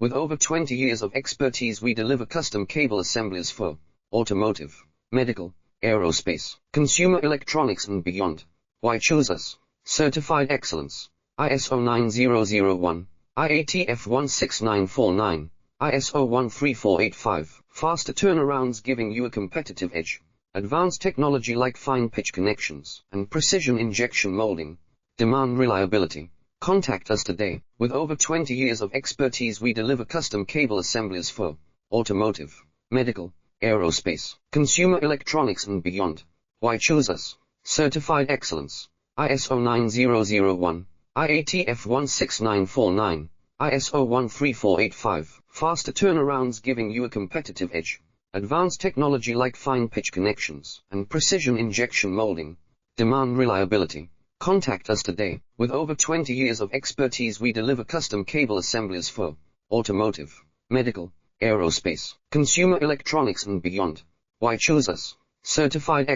With over 20 years of expertise, we deliver custom cable assemblies for automotive, medical, aerospace, consumer electronics and beyond. Why choose us? Certified excellence. ISO 9001, IATF 16949, ISO 13485. Faster turnarounds giving you a competitive edge. Advanced technology like fine pitch connections and precision injection molding. Demand reliability. Contact us today. With over 20 years of expertise, we deliver custom cable assemblies for automotive, medical, aerospace, consumer electronics and beyond. Why choose us? Certified excellence. ISO 9001, IATF 16949, ISO 13485. Faster turnarounds giving you a competitive edge. Advanced technology like fine pitch connections and precision injection molding. Demand reliability. Contact us today. With over 20 years of expertise, we deliver custom cable assemblies for automotive, medical, aerospace, consumer electronics and beyond. Why choose us? Certified